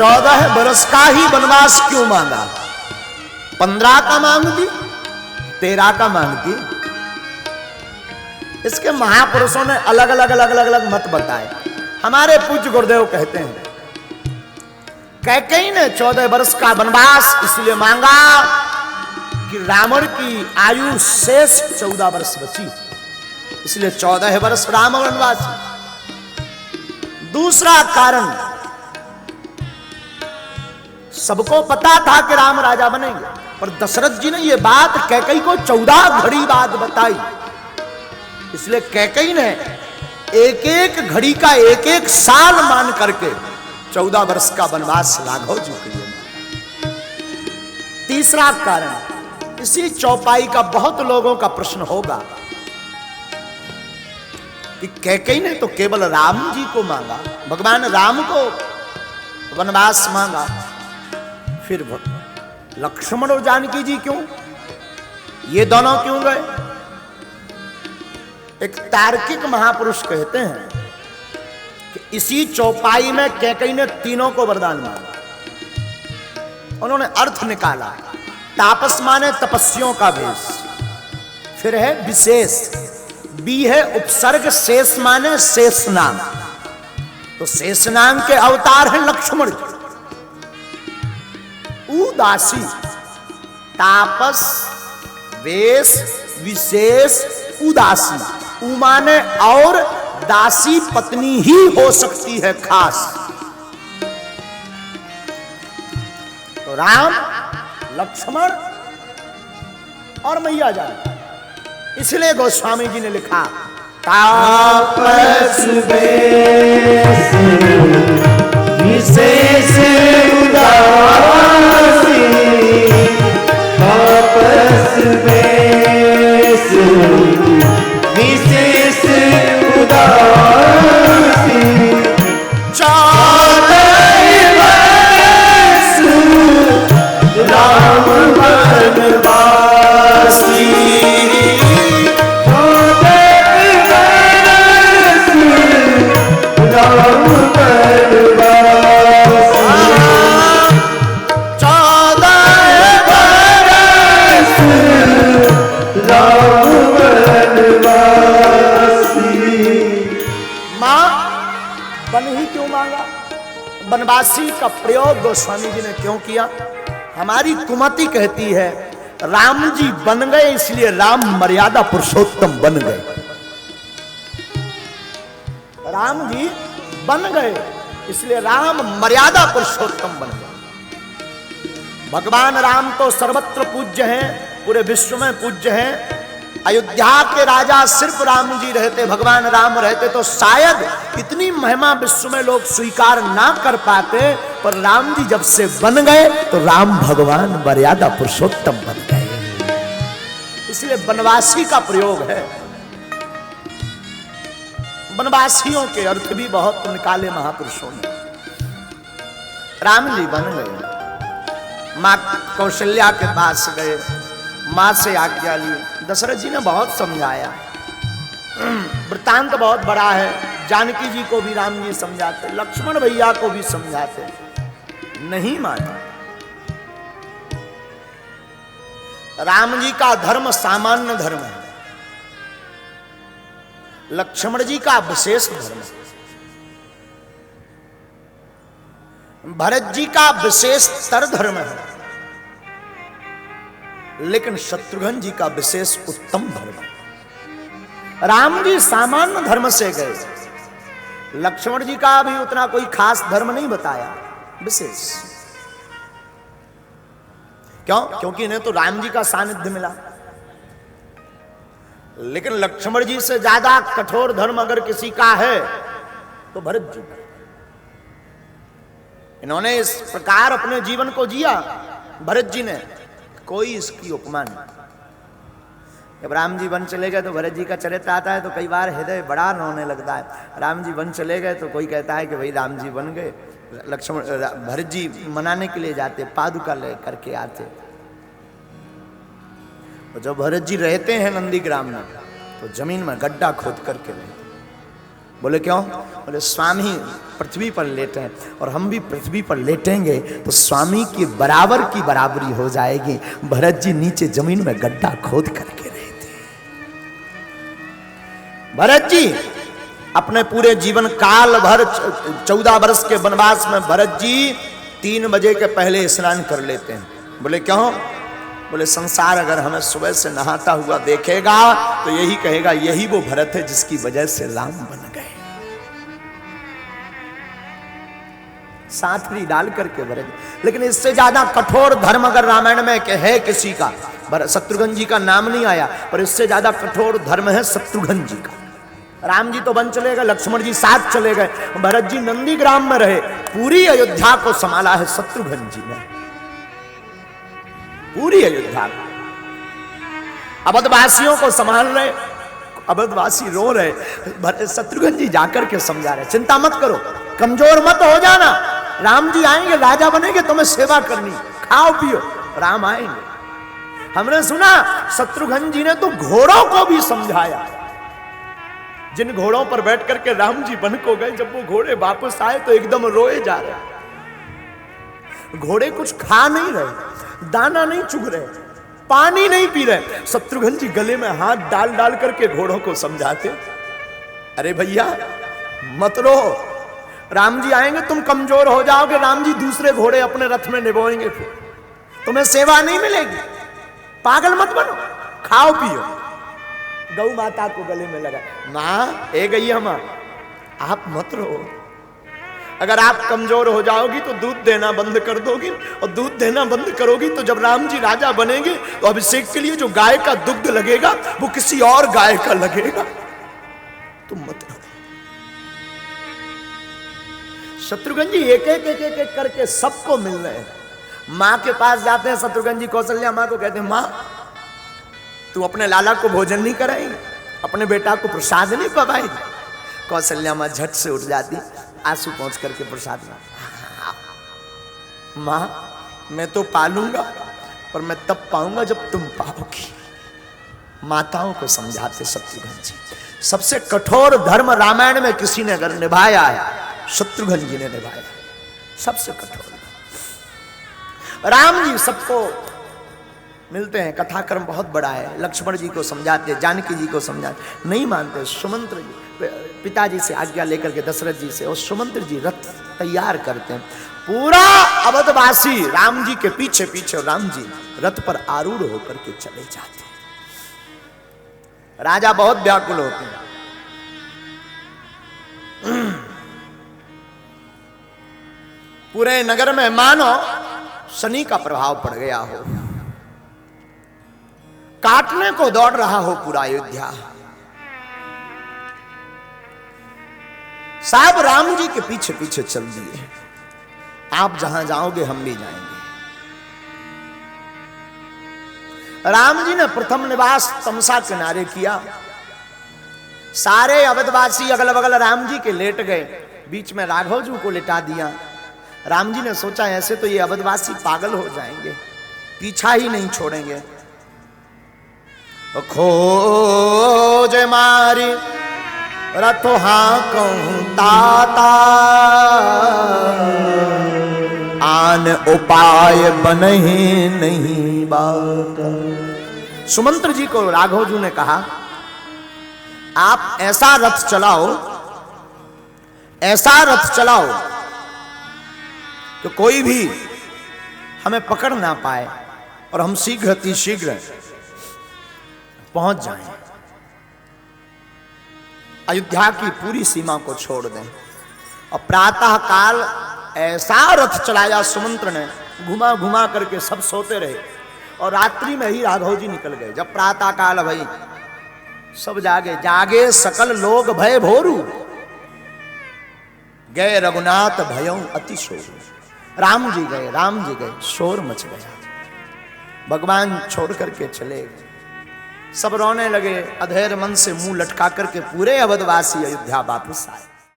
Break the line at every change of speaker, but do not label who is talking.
14 बरस का ही वनवास क्यों मांगा? 15 का मांगती, 13 का मांगती। इसके महापुरुषों ने अलग अलग मत बताए। हमारे पूज्य गुरुदेव कहते हैं कैकेयी ने 14 वर्ष का वनवास इसलिए मांगा कि रावण की आयु शेष 14 वर्ष बची, इसलिए 14 वर्ष राम वनवास। दूसरा कारण, सबको पता था कि राम राजा बनेंगे, पर दशरथ जी ने यह बात कैकेयी को 14 घड़ी बाद बताई, इसलिए कैकेयी ने एक एक घड़ी का एक एक साल मान करके 14 वर्ष का वनवास राघव जी के लिए। तीसरा कारण, इसी चौपाई का बहुत लोगों का प्रश्न होगा कि कैकेयी ने तो केवल राम जी को मांगा, भगवान राम को वनवास मांगा, फिर लक्ष्मण और जानकी जी क्यों, ये दोनों क्यों गए? एक तार्किक महापुरुष कहते हैं कि इसी चौपाई में कैकेयी ने तीनों को वरदान मांगा। उन्होंने अर्थ निकाला, तापस माने तपस्वियों का भेष, फिर है विशेष, बी है उपसर्ग, शेष माने शेष नाम, तो शेष नाम के अवतार हैं लक्ष्मण जी। उदासी, तापस, वेश, विशेष, उदासी, उमाने और दासी पत्नी ही हो सकती है खास। तो राम, लक्ष्मण और मैया जान, इसलिए गोस्वामी जी ने लिखा तापस वेश विशेष उदासी, तापस वेश विशेष उदासी, 14 वर्ष राम वनवासी, 14 वर्ष राम वनवासी का प्रयोग गोस्वामी जी ने क्यों किया? हमारी कुमति कहती है राम जी बन गए इसलिए राम मर्यादा पुरुषोत्तम बन गए। राम जी बन गए इसलिए राम मर्यादा पुरुषोत्तम बन गए। भगवान राम तो सर्वत्र पूज्य हैं, पूरे विश्व में पूज्य हैं। अयोध्या के राजा सिर्फ राम जी रहते, भगवान राम रहते तो शायद इतनी महिमा विश्व में लोग स्वीकार ना कर पाते, पर राम जी जब से बन गए तो राम भगवान मर्यादा पुरुषोत्तम बन गए, इसलिए वनवासी का प्रयोग है। वनवासियों के अर्थ भी बहुत निकाले महापुरुषों ने। राम जी बन गए, मां कौशल्या के पास गए, मां से आज्ञा ली। दशरथ जी ने बहुत समझाया, वृत्तांत बहुत बड़ा है, जानकी जी को भी राम जी समझाते, लक्ष्मण भैया को भी समझाते, नहीं माना। राम जी का धर्म सामान्य धर्म है, लक्ष्मण जी का विशेष धर्म है, भरत जी का विशेषतर धर्म है, लेकिन शत्रुघ्न जी का विशेष उत्तम धर्म है। राम जी सामान्य धर्म से गए, लक्ष्मण जी का भी उतना कोई खास धर्म नहीं बताया, विशेष। क्यों? क्योंकि इन्हें तो राम जी का सानिध्य मिला, लेकिन लक्ष्मण जी से ज्यादा कठोर धर्म अगर किसी का है तो भरत जी का। इन्होंने इस प्रकार अपने जीवन को जिया भरत जी ने, कोई इसकी उपमा नहीं। जब राम जी वन चले गए तो भरत जी का चरित्र आता है तो कई बार हृदय बड़ा रोने लगता है। राम जी वन चले गए तो कोई कहता है कि भाई राम जी बन गए, लक्ष्मण भरत जी मनाने के लिए जाते, पादुका ले करके आते। तो जब भरत जी रहते हैं नंदीग्राम में तो जमीन में गड्ढा खोद करके रहते, बोले क्यों? बोले स्वामी पृथ्वी पर लेटे हैं और हम भी पृथ्वी पर लेटेंगे तो स्वामी की बराबरी हो जाएगी। भरत जी नीचे जमीन में गड्ढा खोद करके रहे थे। भरत जी अपने पूरे जीवन काल भर 14 वर्ष के वनवास में भरत जी 3 बजे के पहले स्नान कर लेते हैं। बोले क्यों? बोले संसार अगर हमें सुबह से नहाता हुआ देखेगा तो यही कहेगा यही वो भरत है जिसकी वजह से राम बन गए। साथरी डाल करके भरत। लेकिन इससे ज्यादा कठोर धर्म अगर रामायण में है किसी का, शत्रुघ्न जी का नाम नहीं आया, पर इससे ज्यादा कठोर धर्म है शत्रुघ्न जी का। राम जी तो वन चले गए, लक्ष्मण जी साथ चले गए, भरत जी नंदीग्राम में रहे। पूरी अयोध्या को संभाला है शत्रुघ्न जी ने, पूरी अयोध्या को। अवधवासियों को संभाल रहे, अवधवासी रो रहे। शत्रुघ्न जी जाकर के समझा रहे, चिंता मत करो, कमजोर मत हो जाना, राम जी आएंगे, राजा बनेंगे, तुम्हें सेवा करनी, खाओ पियो, राम आएंगे। हमने सुना शत्रुघ्न जी ने तो घोड़ों को भी समझाया। जिन घोड़ों पर बैठ करके राम जी वन को गए, जब वो घोड़े वापस आए तो एकदम रोए जा रहे। घोड़े कुछ खा नहीं रहे, दाना नहीं चुग रहे, पानी नहीं पी रहे। शत्रुघ्न जी गले में हाथ डाल डाल करके घोड़ों को समझाते, अरे भैया मत रो, राम जी आएंगे, तुम कमजोर हो जाओगे, राम जी दूसरे घोड़े अपने रथ में निभाएंगे, फिर तुम्हें सेवा नहीं मिलेगी, पागल मत बनो, खाओ पियो। गौ माता को गले में लगा, माँ ए गैया माँ आप मत रो, अगर आप कमजोर हो जाओगी तो दूध देना बंद कर दोगी, और दूध देना बंद करोगी तो जब राम जी राजा बनेंगे तो अभिषेक के लिए जो गाय का दुग्ध लगेगा वो किसी और गाय का लगेगा, तुम मत रो। शत्रुघ्न जी एक एक करके सबको मिल रहे हैं। माँ के पास जाते हैं शत्रुघ्न जी, कौशल्या माँ को कहते हैं, माँ तू अपने लाला को भोजन नहीं कराएगी, अपने बेटा को प्रसाद नहीं पवाएगी? कौशल्या माँ झट से उठ जाती, आंसू पहुंच करके प्रसाद ला। माँ मैं तो पालूंगा पर मैं तब पाऊंगा जब तुम पाओगी। माताओं को समझाते शत्रुघ्न जी। सबसे कठोर धर्म रामायण में किसी ने अगर निभाया है, शत्रुघ्न जी ने निभाया, सबसे कठोर। राम जी सबको मिलते हैं, कथाक्रम बहुत बड़ा है, लक्ष्मण जी को समझाते, जानकी जी को समझाते, नहीं मानते। सुमंत्र जी पिताजी से आज्ञा लेकर के दशरथ जी से, और सुमंत्र जी रथ तैयार करते हैं, पूरा अवधवासी राम जी के पीछे पीछे, राम जी रथ पर आरूढ़ होकर के चले जाते हैं। राजा बहुत व्याकुल होते हैं। पूरे नगर में मानो शनि का प्रभाव पड़ गया हो, काटने को दौड़ रहा हो पूरा अयोध्या। साहब राम जी के पीछे पीछे चल दिए, आप जहां जाओगे हम भी जाएंगे। राम जी ने प्रथम निवास तमसा किनारे किया, सारे अवधवासी अगल बगल राम जी के लेट गए, बीच में राघव जी को लिटा दिया। राम जी ने सोचा ऐसे तो ये अवधवासी पागल हो जाएंगे, पीछा ही नहीं छोड़ेंगे। खोज मारी रथो कहूं ताता, आन उपाय बनहि नहीं बात। सुमंत्र जी को राघव जी ने कहा, आप ऐसा रथ चलाओ, ऐसा रथ चलाओ कि कोई भी हमें पकड़ ना पाए और हम शीघ्र अति शीघ्र पहुंच जाएं, अयोध्या की पूरी सीमा को छोड़ दें। और प्रातः काल ऐसा रथ चलाया सुमंत्र ने, घुमा घुमा करके सब सोते रहे, और रात्रि में ही राघव जी निकल गए। जब प्रातः काल भई सब जागे, जागे सकल लोग भय भोरू, गए रघुनाथ भयं अति शोर। राम जी गए, शोर मच गया, भगवान छोड़ करके चले गए। सब रोने लगे, अधेर मन से मुंह लटका करके पूरे अवधवासी अयोध्या वापस आए।